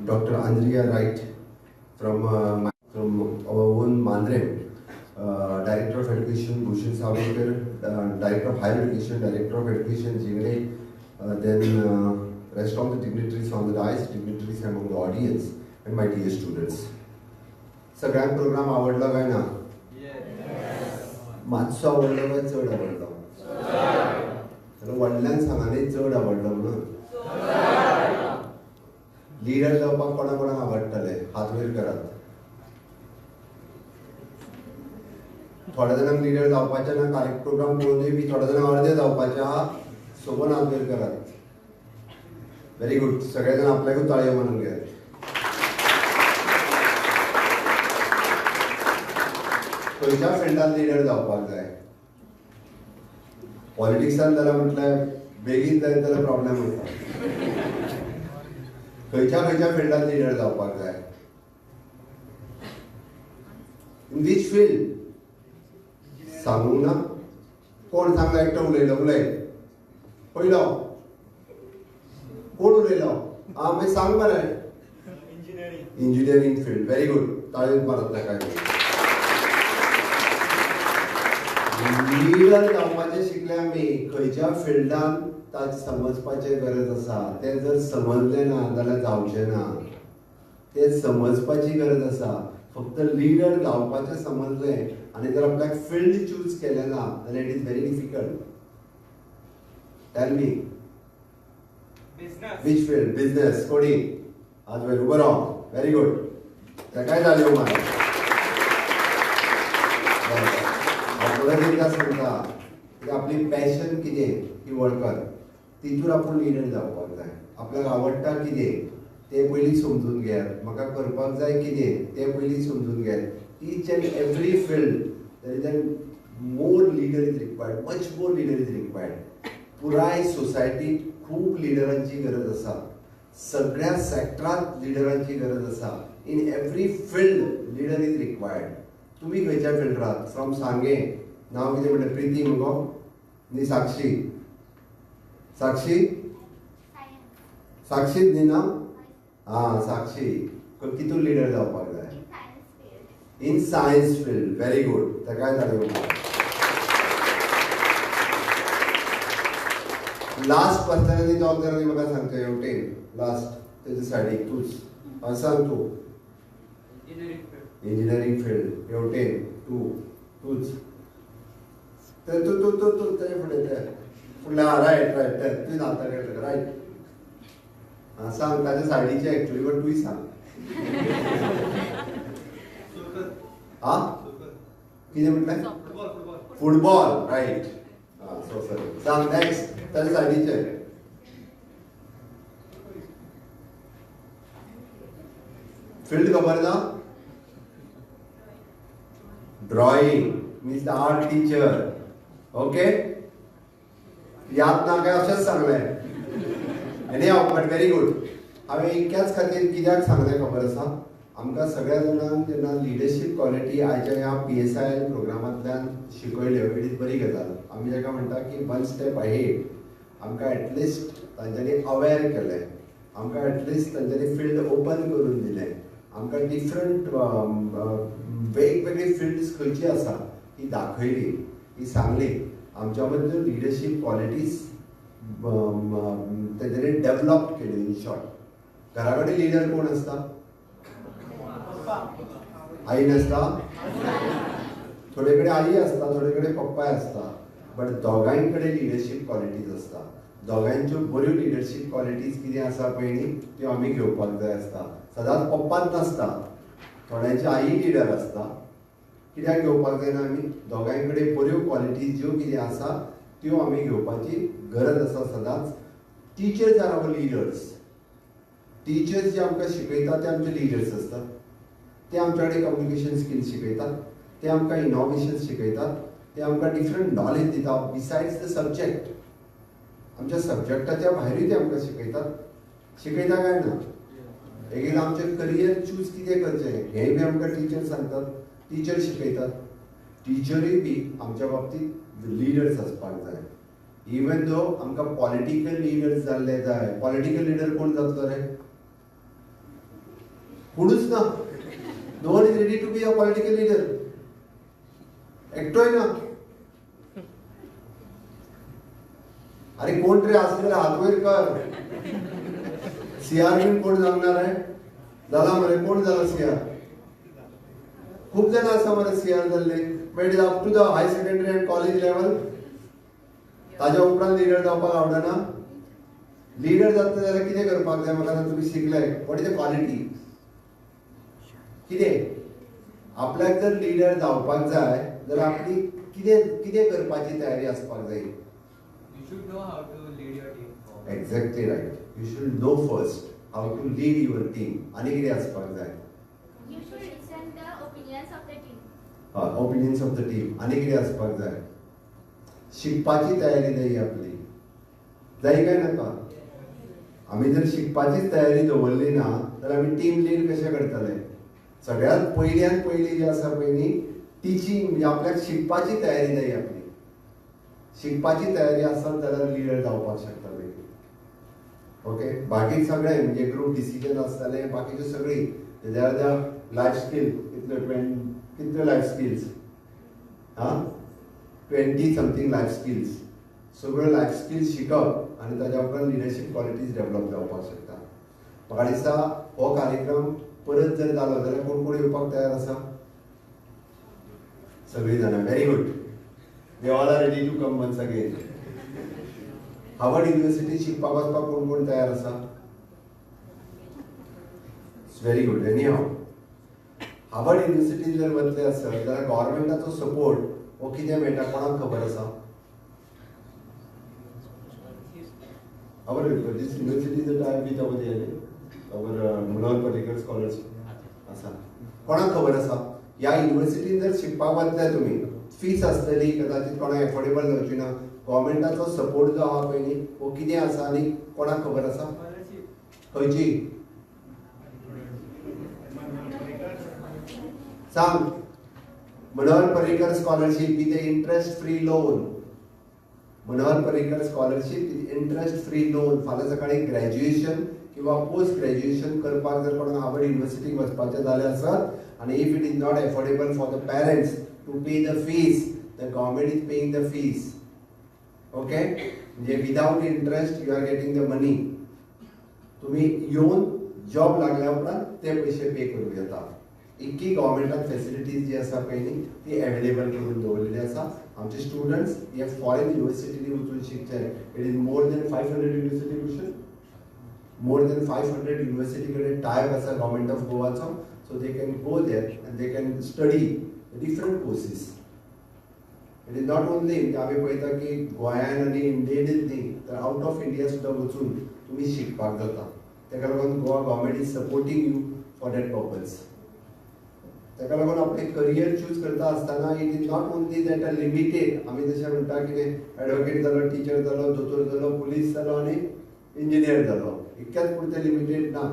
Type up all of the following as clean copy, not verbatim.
Dr. Andrea Wright from our own Mandre, Director of Education Bhushan Savarkar, Director of Higher Education, Director of Education Jingde, then rest of the dignitaries on the dais, dignitaries among the audience, and my dear students. सगळ्यांक programme आवडला काय ना? मातसो आवडलो काय चड आवडलो? व्हडल्यान सांगानी चड आवडलो म्हणून. लीडर जावपाक कोणा कोणाक आवडटले? हात वयर करात. थोड्या जाणांक लीडर जावपाचे ना, कार्यक्रम प्रोग्राम पळोवनूय बी थोड्या जाणांक अर्दे जावपाचे आहा, सोबून हात वयर करात. Very good. सगळे जाण आपल्याकूच ताळयो मारून घे. खंयच्या फिल्डान लीडर जावपाक जाय? पॉलिटिक्सान जाल्यार म्हटल्यार बेगीन जायत जाल्यार प्रॉब्लेम जाता. खंयच्या फिल्डान लीडर जावपाक जाय? इन वीच फील्ड? सांगूंक ना? कोण सांगला? एकटो उलयलो. पयलो कोण उलयलो? मागीर सांग मरे. Engineering field. Very good. ताळयो मारत ताका. लीडर जावपाचें शिकले आमी. खंयच्या फिल्डान ताका समजपाचें गरज आसा तें जर समजलें ना जाल्यार जावचें ना. तें समजपाची गरज आसा. फक्त लीडर जावपाचें समजलें आनी जर आपल्याक फिल्ड चूज केलें ना जाल्यार it is very difficult. Tell me. Which field? Business. कोणी आज वेळ उबो राव. Very good. ताकाय जाल्यो मार. एकदा सांगता की आपली पॅशन कितें ती वळखत. तितून आपूण लीडर जावपाक जाय. आपल्याक आवडटा कितें तें पयलीं समजून घेयात. म्हाका करपाक जाय कितें तें पयलीं समजून घेयात. Each and every field there is more leader is required. Much more leader is required. पुराय सोसायटीक खूब लिडरांची गरज आसा. सगळ्या सॅक्टरांत लिडरांची गरज आसा. In every field leader is required. तुम्ही खंयच्या फिल्डांत? फ्रॉम सांगे नांव कितें म्हणटा? प्रिती मुगो न्ही? साक्षी. साक्षीच न्ही नांव? साक्षी. कितून लीडर जावपाक जाय? In science field. Very good. ताकाय जाल्यो. लास्ट पर्सनालिटी टॉक जाल्यार म्हाका सांगता हेवटेन. लास्ट तेजे सायडीक तूच. सांग तूं. Engineering field. हेवटेन तूच. तर तू ते फुडल्या रायट तुवें आता रायट. सांग ताच्या सायडीचे एक्चुअली बट तूंय सांग. कितें म्हटलें? फुटबॉल. रायट. सांग नेक्स्ट. ताच्या सायडीचे फील्ड खबर ना? Drawing means the art teacher. Okay. याद ना काय अशेंच सांगलें. Anyhow but very good. हांवें इतक्याच खातीर कित्याक सांगलें खबर आसा? आमकां सगळ्या जाणांक जेन्ना लिडरशीप क्वॉलिटी आयच्या ह्या PSIL प्रोग्रामांतल्यान शिकयल्यो इट इज बरी गजाल. आमी जाका म्हणटा की वन स्टेप अहेड. आमकां एटलिस्ट तांच्यांनी अवेर केलें. आमकां एटलिस्ट तांच्यांनी फील्ड ओपन करून दिलें. आमकां डिफरंट वेगवेगळी फिल्ड्स खंयची आसा ही दाखयली. ही सांगली. आमच्या बद्दल लिडरशीप क्वॉलिटीज तेंच्यांनी डेव्हलप केल्यो. इन शॉर्ट घरा कडेन लिडर कोण आसता? आई नासता? थोडे कडेन आई आसता, थोडे कडेन पप्पाय आसता. बट दोगांय कडेन लिडरशीप क्वॉलिटीज आसता. दोगांच्यो बऱ्यो लिडरशीप क्वॉलिटीज कितें आसा पळय त्यो आमी घेवपाक जाय आसता. सदांच पप्पाच नासता. थोड्यांची आई लिडर आसता. कित्याक घेवपाक जायना आमी? दोगांय कडेन बऱ्यो क्वॉलिटीज ज्यो कितें आसा त्यो आमी घेवपाची गरज आसा सदांच. Teachers are our leaders. Teachers जे आमकां शिकयतात ते आमचे लिडर्स आसतात. ते आमच्या कडेन कम्युनिकेशन स्किल्स शिकयतात. ते आमकां इनोव्हेशन्स शिकयतात. ते आमकां डिफरंट नॉलेज दितात बिसायड्स द सब्जेक्ट. आमच्या सब्जेक्टाच्या भायरूय ते आमकां शिकयतात. शिकयता काय ना? एकदा आमचें करियर चूज कितें करचें हेंय बी आमकां टिचर सांगतात. टिचर शिकयतात. टिचरूय बी आमच्या बाबतींत लिडर्स आसपाक जाय. इवन दो आमकां पॉलिटिकल लिडर्स जाल्ले जाय. पॉलिटिकल लिडर कोण जातलो रे? कोणूच ना. No one is ready to be a political leader. एकटोय ना. अरे कोण तरी असलेलं हात वयर कर. सीआर बीन कोण जागणार आहे? झाला मरे कोण झाला सीआर? खूप जण असा मरे सीआर जाल्ले. But is up to the higher secondary and college level. ताज्या उपरांत लिडर जावपाक आवडना. लिडर जाता जाल्यार कितें करपाक जाय? म्हाका तुम्ही शिकलाय. What is the quality? कितें? आपल्याक जर लिडर जावपाक जाय जाल्यार आपली कितें कितें करपाची तयारी आसपाक जाय? You should know how to lead your team. Exactly right. You should know first how to lead your team. आणि कितें आसपाक जाय? You should listen the opinions of the team. Opinions of the team. आणि कितें आसपाक जाय? शिकपाची तयारी जाय आपली. जाय काय नाका? आमी जर शिकपाचीच तयारी दवरली ना जाल्यार आमी टीम लीड कशें करतले? सगळ्यात पयली जी आसा पळय न्ही टिचिंग, म्हणजे आपल्याक शिकपाची तयारी जाय आपली. शिकपाची तयारी आसत जाल्यार लिडर जावपाक शकतले. ओके. बाकी सगळे म्हणजे ग्रुप डिसिजन आसतले, बाकीचे सगळी लायफ स्किल कितले life skills 20 something life skills. सगळ्यो लायफ स्किल्स शिकप आनी ताज्या उपरांत लिडरशीप क्वॉलिटीज डेव्हलप जावपाक शकता. म्हाका दिसता हो कार्यक्रम परत जर जालो जाल्यार कोण कोण येवपाक तयार आसा? सगळीं जाणां. Very good. They all are ready to come once again. Harvard university शिकपाक वचपाक कोण कोण तयार आसा? Very good. Anyhow Harvard युनिव्हर्सिटीन जर वतले आसत जाल्यार गव्हर्मेंटाचो सपोर्ट हो कितें मेळटा कोणाक खबर आसा? Our this university that I have been over there, our Munawar Parrikar scholarship आसा. कोणाक खबर आसा? ह्या युनिव्हर्सिटीन जर शिकपाक वतले तुमी, फीस आसतली, कदाचित कोणाक एफोर्डेबल जावची ना. गव्हर्मेंटाचो सपोर्ट जो आहा पळय न्ही हो कितें आसा आनी कोणाक खबर आसा? खंयची? सांग. Manohar Parrikar scholarship with interest free loan. Manohar Parrikar scholarship with interest free loan. फाल्यां सकाळी ग्रॅज्युएशन किंवा पोस्ट ग्रॅज्युएशन करपाक जर कोणाक हार्वर्ड युनिव्हर्सिटीक वचपाचें जालें आसत आनी if it is not affordable for the parents to pay the fees, the government is paying the fees. Okay. म्हणजे without interest you are getting the money. तुम्ही येवन जॉब लागल्या उपरांत ते पयशे पे करूं येता. इतकी गव्हर्मेंटान फॅसिलिटीज जी आसा पळय न्ही ती एवेलेबल करून दवरलेली आसा. आमचे स्टुडंट्स हे फॉरेन युनिव्हर्सिटीनी वचून शिकचे. It is more than 500 university question. More than 500 university कडेन टायप आसा गव्हर्मेंट ऑफ गोवाचो. So they can go there and they can study different courses. It is not only आमी पळयता की गोंयान आनी इंडियेनूच न्ही तर आउट ऑफ इंडिया सुद्दां वचून तुमी शिकपाक जाता. ताका लागून Goa government is supporting you for that purpose. ताका लागून आपले करियर चूज करता आसतना it is not only that a limited. आमी जशें म्हणटा कितें एडवोकेट जालो, टिचर जालो, दोतोर जालो, पुलीस जालो आनी इंजिनियर जालो, इतक्याच पुरते लिमिटेड ना.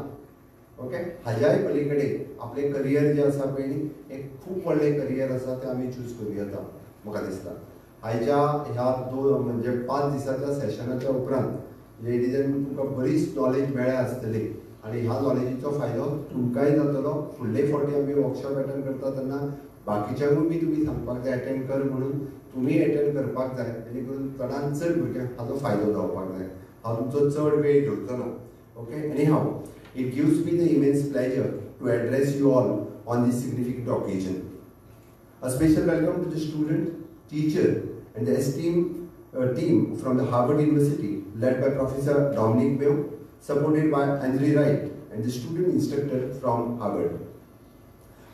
ओके. हाज्याय पलीकडे आपले करियर जे आसा पळय न्ही एक खूब व्हडलें करियर आसा तें आमी चूज करूं येता म्हाका दिसता. आयच्या ह्या म्हणजे 5 दिसाच्या सेशनाच्या उपरांत लेडीजांनी तुमकां बरीच नॉलेज मेळ्ळ्या आसतली आनी ह्या नॉलेजीचो फायदो तुमकांय जातलो. फुडले फावटी आमी वर्कशॉप अटेंड करता तेन्ना बाकीच्यांकूय बी तुमी सांगपाक जाय अटेंड कर म्हणून. तुमी अटेंड करपाक जाय जेणे करून चडांत चड भुरग्यांक हाचो फायदो जावपाक जाय. हांव तुमचो चड वेळ घेवचो ना. Okay. Anyhow it gives me the immense pleasure to address you all on this significant occasion. A special welcome to the student, teacher and the esteemed team from the Harvard University led by Professor Dominic Mayo, supported by Andrew Wright and the student instructor from Harvard.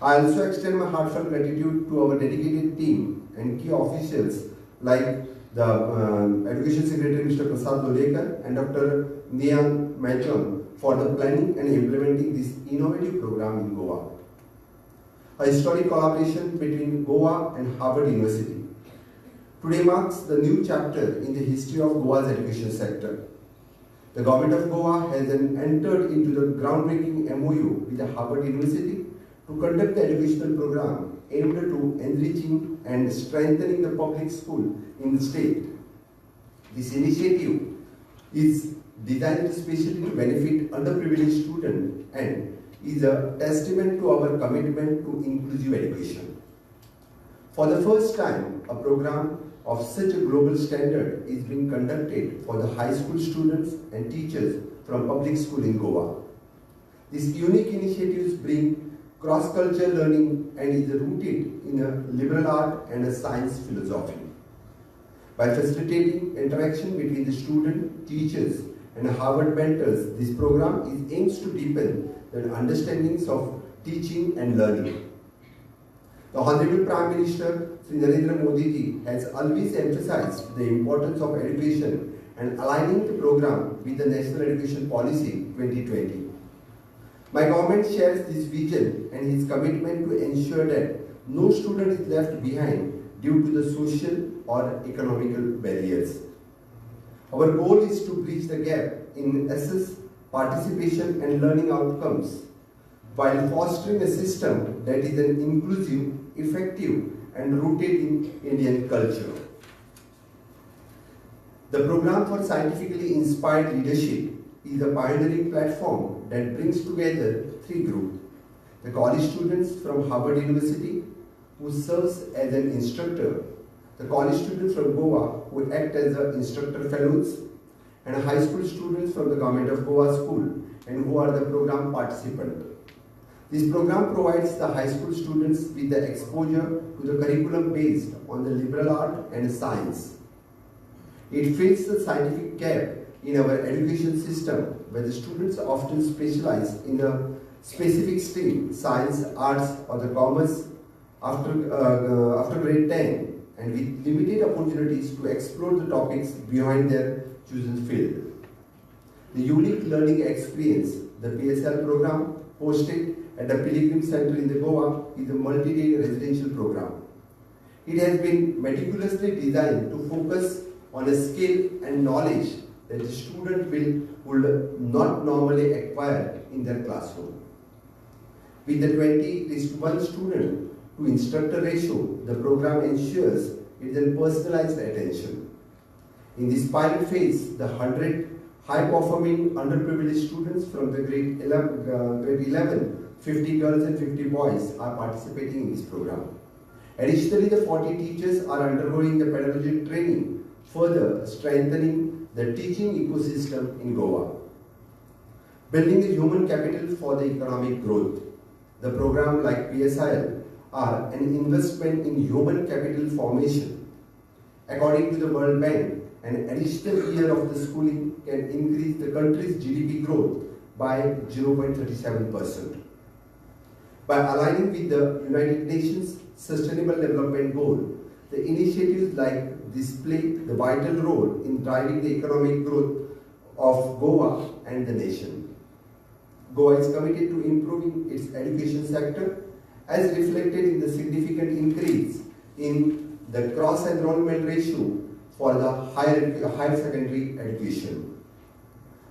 I also extend my heartfelt gratitude to our dedicated team and key officials like the Education Secretary Mr. Prasad Dolekar and Dr. Nian Machon for the planning and implementing this innovative program in Goa. A historic collaboration between Goa and Harvard University. Today marks the new chapter in the history of Goa's education sector. The government of Goa has entered into the groundbreaking MOU with the Harvard University to conduct the educational program aimed to enriching and strengthening the public school in the state. This initiative is designed especially to benefit underprivileged students and is a testament to our commitment to inclusive education. For the first time, a program of such a global standard is being conducted for the high school students and teachers from public school in Goa. These unique initiatives bring cross-cultural learning and is rooted in a liberal art and a science philosophy. By facilitating interaction between the student, teachers, and Harvard mentors, this program aims to deepen the understandings of teaching and learning. The Honorable Prime Minister Sri Narendra Modi ji has always emphasized the importance of education and aligning the program with the National Education Policy 2020. My government shares this vision and his commitment to ensure that no student is left behind due to the social or economical barriers. Our goal is to bridge the gap in access, participation and learning outcomes while fostering a system that is an inclusive, effective and rooted in Indian culture. The program for scientifically inspired leadership is a pioneering platform that brings together three groups: the college students from Harvard University, who serves as an instructor, the college students from Goa, who act as the instructor fellows, and high school students from the Government of Goa School, and who are the program participants. This program provides the high school students with the exposure to the curriculum based on the liberal art and science. It fills the scientific gap in our education system, where the students often specialize in a specific stream, science, arts or the commerce after grade 10, and with limited opportunities to explore the topics behind their chosen field. The unique learning experience, the PSL program hosted at the Pilgrim Center in the Goa, is a multi-day residential program. It has been meticulously designed to focus on a skill and knowledge that the student would not normally acquire in their classroom. With the 20:1 student to instructor ratio, the program ensures it is a personalized attention. In this pilot phase, the 100 high-performing underprivileged students from the grade 11, 50 girls and 50 boys are participating in this program. Additionally, the 40 teachers are undergoing the pedagogical training, further strengthening the teaching ecosystem in Goa. Building the human capital for the economic growth. The program like PSIL are an investment in human capital formation. According to the World Bank, an additional year of the schooling can increase the country's GDP growth by 0.37%. By aligning with the United Nations Sustainable Development Goal, the initiatives like this play the vital role in driving the economic growth of Goa and the nation. Goa is committed to improving its education sector, as reflected in the significant increase in the cross-enrollment ratio for the higher secondary education.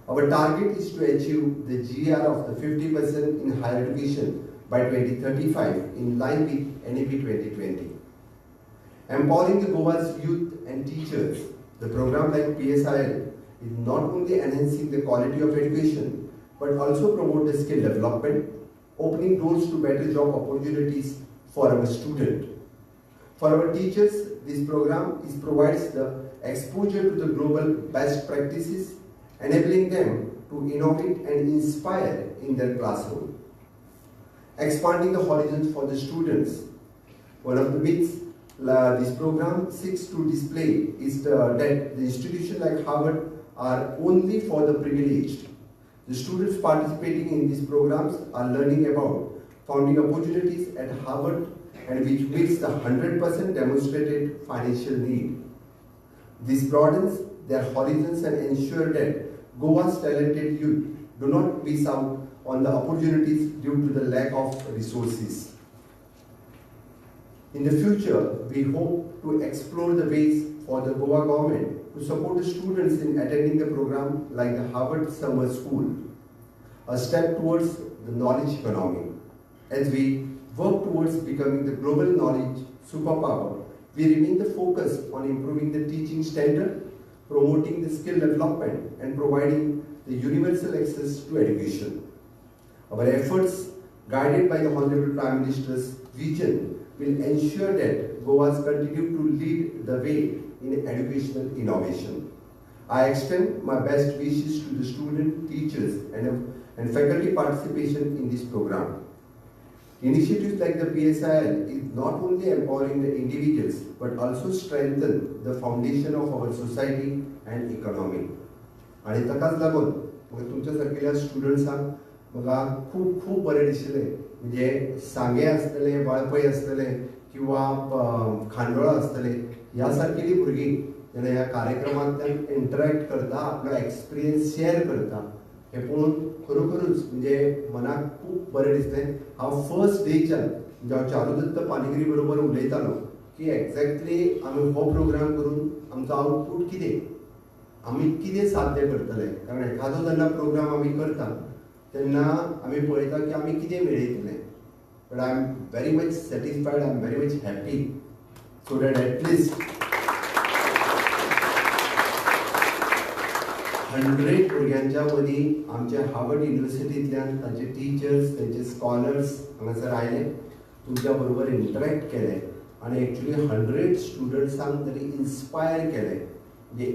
Our target is to achieve the GR of the 50% in higher education by 2035, in line with NEP 2020. Empowering the Goa's youth and teachers, the program like PSIL is not only enhancing the quality of education, but also promote the skill development, opening doors to better job opportunities for our students. For our teachers, this program provides the exposure to the global best practices, enabling them to innovate and inspire in their classroom. Expanding the horizons for the students. One of the myths this program seeks to display is that the institutions like Harvard are only for the privileged. The students participating in these programs are learning about founding opportunities at Harvard, and which meets the 100% demonstrated financial need. This broadens their horizons and ensure that Goa's talented youth do not miss out on the opportunities due to the lack of resources. In the future, we hope to explore the ways for the Goa government to support the students in attending the program like the Harvard Summer School, a step towards the knowledge economy. As we work towards becoming the global knowledge superpower, we remain the focus on improving the teaching standard, promoting the skill development, and providing the universal access to education. Our efforts, guided by the Honorable Prime Minister's vision, will ensure that Goas continue to lead the way in educational innovation. I extend my best wishes to the student, teachers, and faculty participation in this program. Initiatives like the PSIL is not only empowering the individuals but also strengthen the foundation of our society and economy. आणि ताकाच लागून मग तुमच्या सारकेल्या स्टुडंट्सांक म्हाका खूब खूब बरें दिसलें म्हणजे सांगे आसतले वाळपय आसतले किंवा खांडोळा आसतले ह्या सारकेली भुरगीं जेन्ना ह्या कार्यक्रमांतल्यान इंटरॅक्ट करता आपलो एक्सपिरियन्स शेअर करता हे पळोवन खरोखरूच म्हणजे मनाक खूब बरें दिसलें. हांव फर्स्ट डेच्यान म्हणजे हांव चारुदत्त पानिगिरी बरोबर उलयतालो की एक्झॅक्टली आमी हो प्रोग्राम करून आमचो आउटपूट कितें आमी कितें साध्य करतले कारण एखादो जेन्ना प्रोग्राम आमी करता तेन्ना आमी पळयता की आमी कितें मेळयतले but I am very much satisfied I am very much happy so that at least 100 भुरग्यांच्या मदीं आमच्या हार्वर्ड युनिव्हर्सिटींतल्यान तांचे टिचर्स तांचे स्कॉलर्स हांगासर आयले तुमच्या बरोबर इंटरॅक्ट केले आनी एक्चुली 100 स्टुडंट्सांक तरी इन्स्पायर केले म्हणजे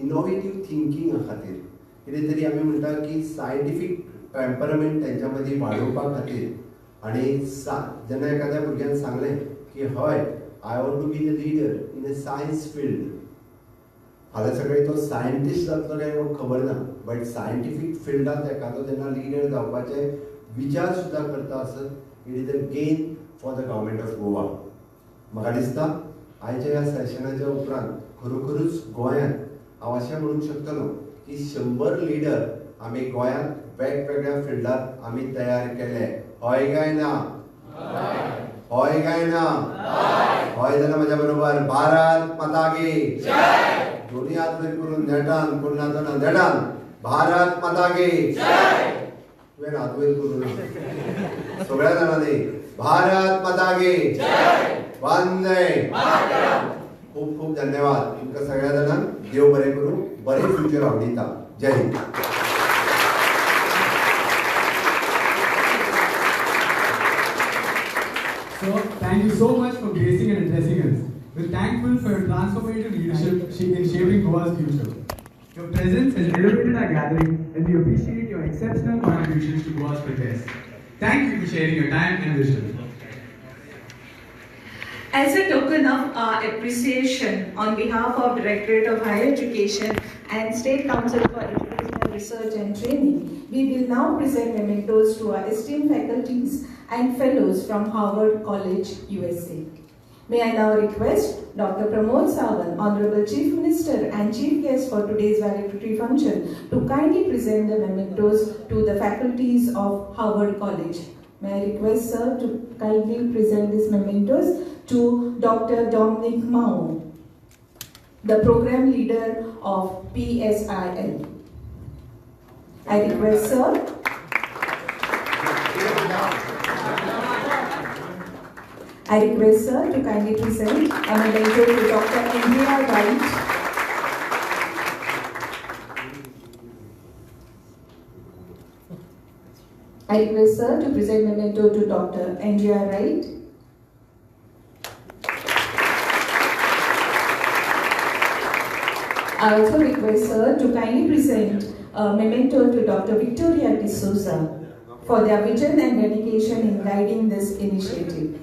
इनोवेटीव थिंकिंगा खातीर कितें तरी आमी म्हणटा की सायंटिफीक टेम्परमेंट तेंच्या मदीं वाडोवपा खातीर आनी जेन्ना एखाद्या भुरग्यान सांगलें की हय I want to be the leader in a science field फाल्यां सकाळीं तो सायंटिस्ट जातलो काय म्हाका खबर ना बट सायंटिफीक फिल्डांत एखादो जेन्ना लिडर जावपाचे विचार सुद्दां करता आसत it is a gain for the government of Goa. म्हाका दिसता आयच्या ह्या सेशनाच्या उपरांत खरोखरूच गोंयांत हांव अशें म्हणूंक शकतलो की 100 लिडर आमी गोंयांत वेगवेगळ्या फिल्डांत आमी तयार केले. हय काय ना? हय काय ना? हय जाल्यार म्हज्या बरोबर भारत माता की दोन्ही हात वयर करून नेटान कोण नातना नेटान भारत माता की तुवें हात वयर करून सगळ्या जाणांनी भारत माता की वंदे खूप खूप धन्यवाद तुमकां सगळ्या जाणांक देव बरें करूं बरें फ्युचर हांव दिता. जय Hind. So, thank you so much for gracing and addressing us. We're thankful for your transformative leadership in shaping Goa's future. Your presence has elevated our gathering and we appreciate your exceptional contributions to Goa's progress. Thank you for sharing your time and wisdom. As a token of our appreciation on behalf of Directorate of Higher Education and State Council for Educational Research and Training, we will now present mementos to our esteemed faculties and fellows from Harvard College, USA. May I now request Dr. Pramod Sawant, Honorable Chief Minister and Chief Guest for today's valedictory function, to kindly present the mementos to the faculties of Harvard College. May I request sir to kindly present these mementos to Dr. Dominic Mao, the program leader of PSIL. I request sir. I request sir to kindly present a memento to Dr. Andrea Wright. I request sir to present memento to Dr. Andrea Wright. I also request sir to kindly present a memento to Dr. Victoria D'Souza for their vision and dedication in guiding this initiative.